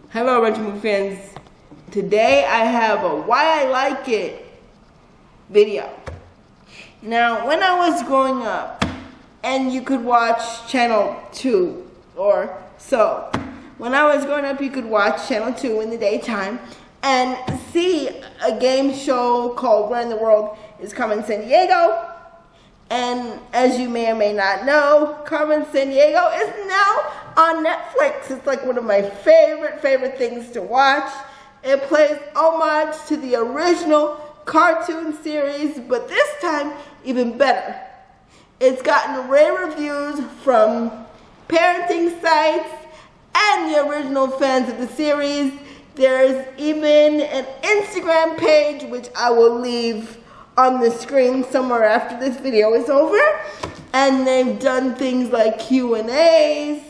Hello, Retromoviegirl fans. Today I have a Why I Like It video. Now, when I was growing up, and you could watch Channel 2 or so. When I was growing up, you could watch Channel 2 in the daytime and see a game show called World Is Carmen Sandiego. And as you may or may not know, Carmen Sandiego is now on Netflix. It's like one of my favorite things to watch. It plays homage to the original cartoon series, but this time even better. It's gotten rave reviews from parenting sites and the original fans of the series. There's even an Instagram page, which I will leave on the screen somewhere after this video is over. And they've done things like Q&As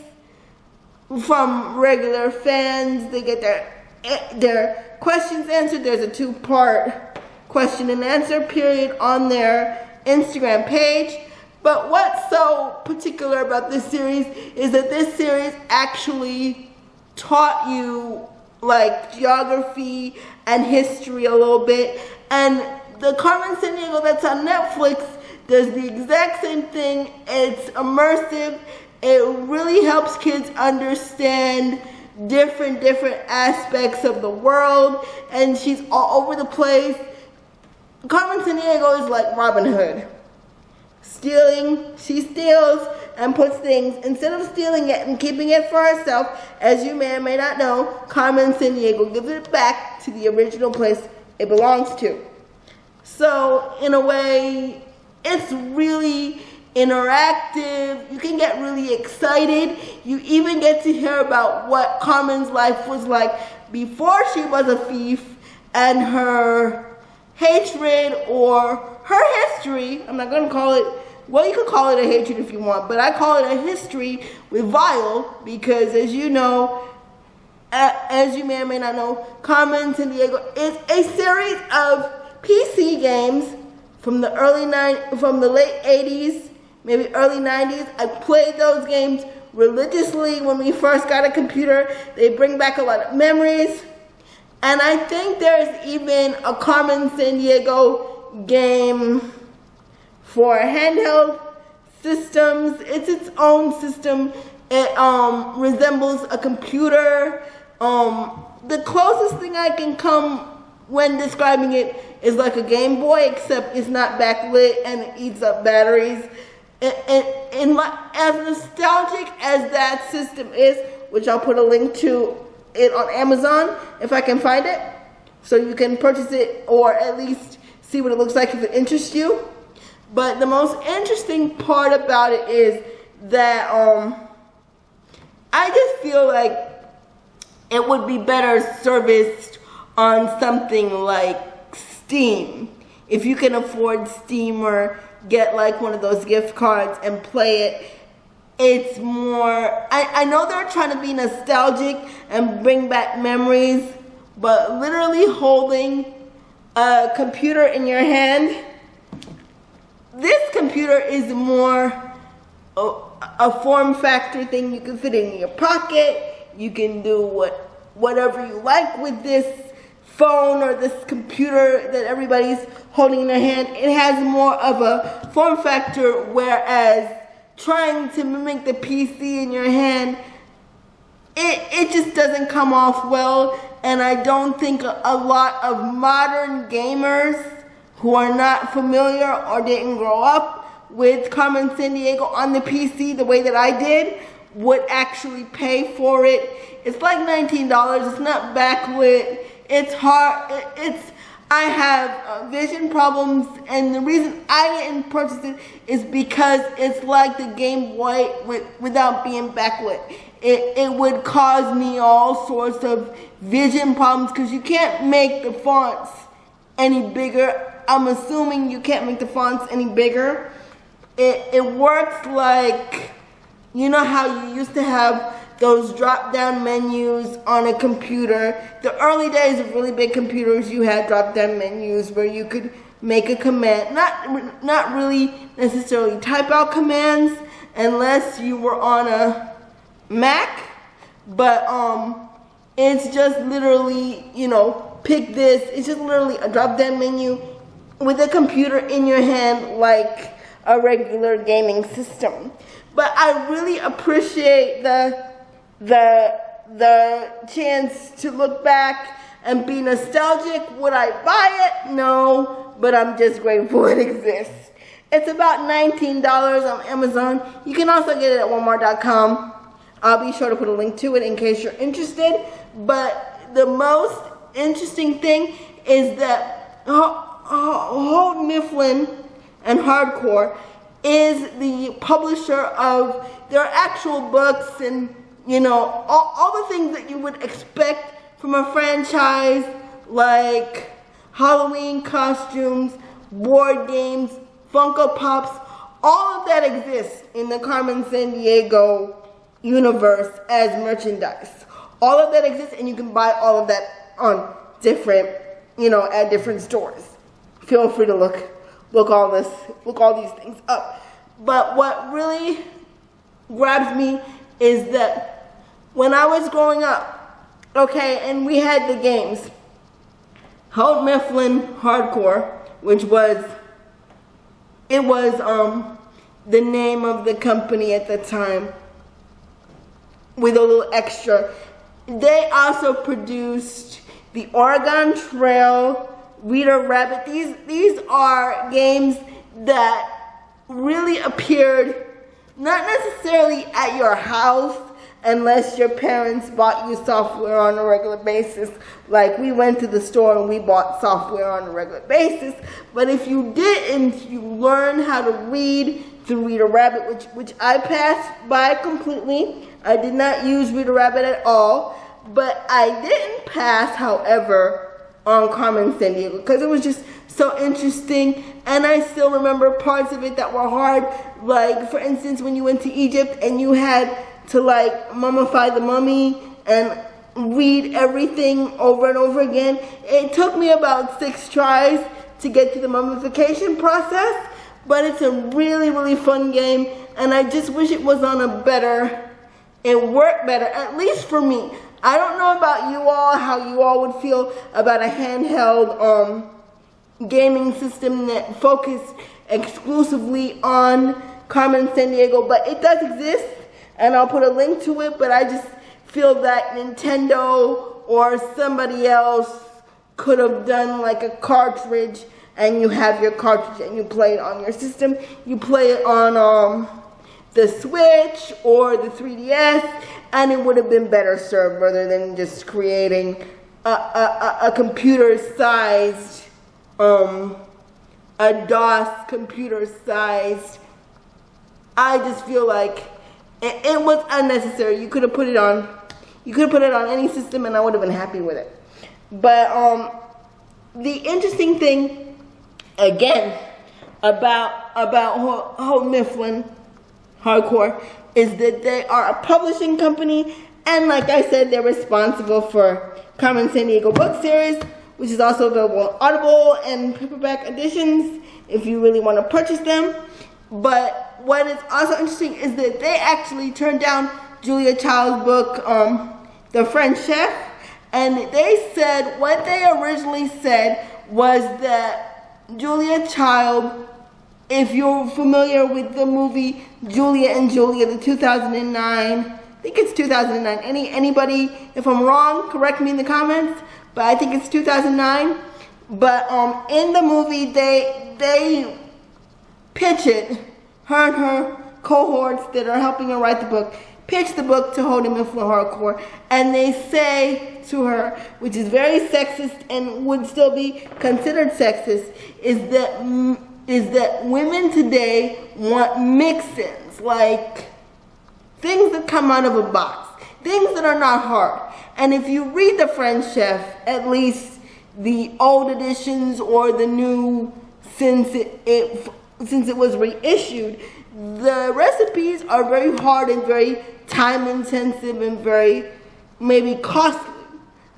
from regular fans. They get their questions answered. There's a 2-part question and answer period on their Instagram page. But what's so particular about this series is that this series actually taught you like geography and history a little bit. And the Carmen Sandiego that's on Netflix does the exact same thing. It's immersive. It really helps kids understand different aspects of the world. And she's all over the place. Carmen Sandiego is like Robin Hood. She steals and puts things, instead of stealing it and keeping it for herself, as you may or may not know, Carmen Sandiego gives it back to the original place it belongs to. So, in a way, it's really interactive. You can get really excited. You even get to hear about what Carmen's life was like before she was a thief and her hatred or her history. I'm not going to call it, well, you could call it a hatred if you want, but I call it a history with Vile because, as you know, as you may or may not know, Carmen Sandiego is a series of PC games from the late 80s, maybe early 90s. I played those games religiously when we first got a computer. They bring back a lot of memories. And I think there's even a Carmen Sandiego game for handheld systems. It's its own system. It resembles a computer. The closest thing I can come when describing it is like a Game Boy, except it's not backlit and it eats up batteries. As nostalgic as that system is, which I'll put a link to it on Amazon if I can find it, so you can purchase it or at least see what it looks like if it interests you. But the most interesting part about it is that I just feel like it would be better serviced on something like Steam. If you can afford Steam or get like one of those gift cards and play it, it's more, I know they're trying to be nostalgic and bring back memories, but literally holding a computer in your hand, this computer is more a form factor thing. You can fit it in your pocket. You can do whatever you like with this phone or this computer that everybody's holding in their hand. It has more of a form factor, whereas trying to mimic the PC in your hand, it just doesn't come off well. And I don't think a lot of modern gamers who are not familiar or didn't grow up with Carmen Sandiego on the PC the way that I did would actually pay for it. It's like $19. It's not backlit. It's hard. I have vision problems, and the reason I didn't purchase it is because it's like the Game Boy without being backlit. It would cause me all sorts of vision problems because you can't make the fonts any bigger. I'm assuming you can't make the fonts any bigger. It works like, you know how you used to have those drop-down menus on a computer. The early days of really big computers, you had drop-down menus where you could make a command, not really necessarily type out commands unless you were on a Mac, but it's just literally, you know, pick this. It's just literally a drop-down menu with a computer in your hand like a regular gaming system. But I really appreciate the chance to look back and be nostalgic. Would I buy it? No, but I'm just grateful it exists. It's about $19 on Amazon. You can also get it at Walmart.com. I'll be sure to put a link to it in case you're interested. But the most interesting thing is that Houghton Mifflin and Hardcore is the publisher of their actual books and, you know, all the things that you would expect from a franchise, like Halloween costumes, board games, Funko Pops. All of that exists in the Carmen Sandiego universe as merchandise. All of that exists, and you can buy all of that on different, you know, at different stores. Feel free to look all these things up. But what really grabs me is that when I was growing up, okay, and we had the games, Houghton Mifflin Hardcore, which was the name of the company at the time, with a little extra. They also produced the Oregon Trail, Rita Rabbit. These are games that really appeared not necessarily at your house unless your parents bought you software on a regular basis. Like, we went to the store and we bought software on a regular basis. But if you didn't, you learned how to read through Rita Rabbit, which I passed by completely. I did not use Rita Rabbit at all. But I didn't pass, however, on Carmen Sandiego because it was just so interesting, and I still remember parts of it that were hard. Like, for instance, when you went to Egypt and you had to, like, mummify the mummy and read everything over and over again. It took me about 6 tries to get to the mummification process, but it's a really, really fun game, and I just wish it was on it worked better, at least for me. I don't know about you all, how you all would feel about a handheld gaming system that focused exclusively on Carmen Sandiego, but it does exist, and I'll put a link to it. But I just feel that Nintendo or somebody else could have done like a cartridge, and you have your cartridge and you play it on your system. You play it on the Switch or the 3DS, and it would have been better served rather than just creating a computer-sized, a DOS computer-sized. I just feel like it was unnecessary. You could have put it on any system, and I would have been happy with it. But the interesting thing, again, about Houghton Mifflin Hardcore is that they are a publishing company, and like I said, they're responsible for Carmen Sandiego book series, which is also available on Audible and paperback editions if you really want to purchase them. But what is also interesting is that they actually turned down Julia Child's book, The French Chef, and they said, what they originally said was that Julia Child, if you're familiar with the movie Julia and Julia, the 2009, I think it's 2009. Anybody, if I'm wrong, correct me in the comments, but I think it's 2009. But in the movie, they pitch it, her and her cohorts that are helping her write the book, pitch the book to Houghton Mifflin Hardcore, and they say to her, which is very sexist and would still be considered sexist, is that women today want mix-ins, like things that come out of a box, things that are not hard. And if you read The French Chef, at least the old editions or the new, since it was reissued, the recipes are very hard and very time intensive and very maybe costly.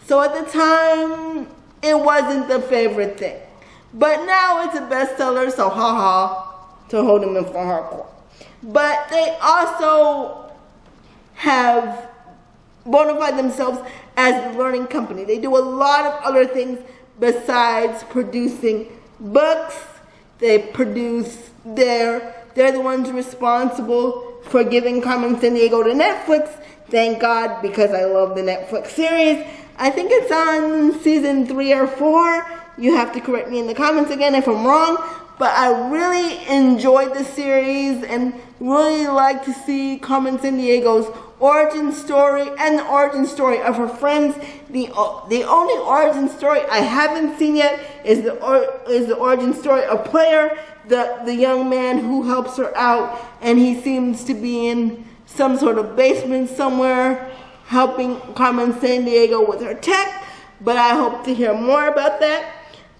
So at the time, it wasn't the favorite thing. But now it's a bestseller, so to Houghton Mifflin Hardcore. But they also have bona fide themselves as the learning company. They do a lot of other things besides producing books. They're the ones responsible for giving Carmen Sandiego to Netflix. Thank God, because I love the Netflix series. I think it's on season 3 or 4. You have to correct me in the comments again if I'm wrong. But I really enjoyed the series and really like to see Carmen Sandiego's origin story and the origin story of her friends. The only origin story I haven't seen yet is the origin story of Player, the young man who helps her out, and he seems to be in some sort of basement somewhere helping Carmen Sandiego with her tech. But I hope to hear more about that.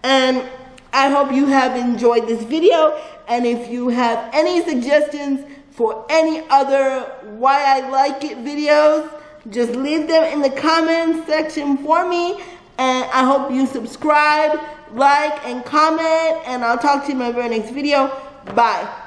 And I hope you have enjoyed this video, and if you have any suggestions for any other Why I Like It videos, just leave them in the comments section for me, and I hope you subscribe, like, and comment, and I'll talk to you in my very next video. Bye.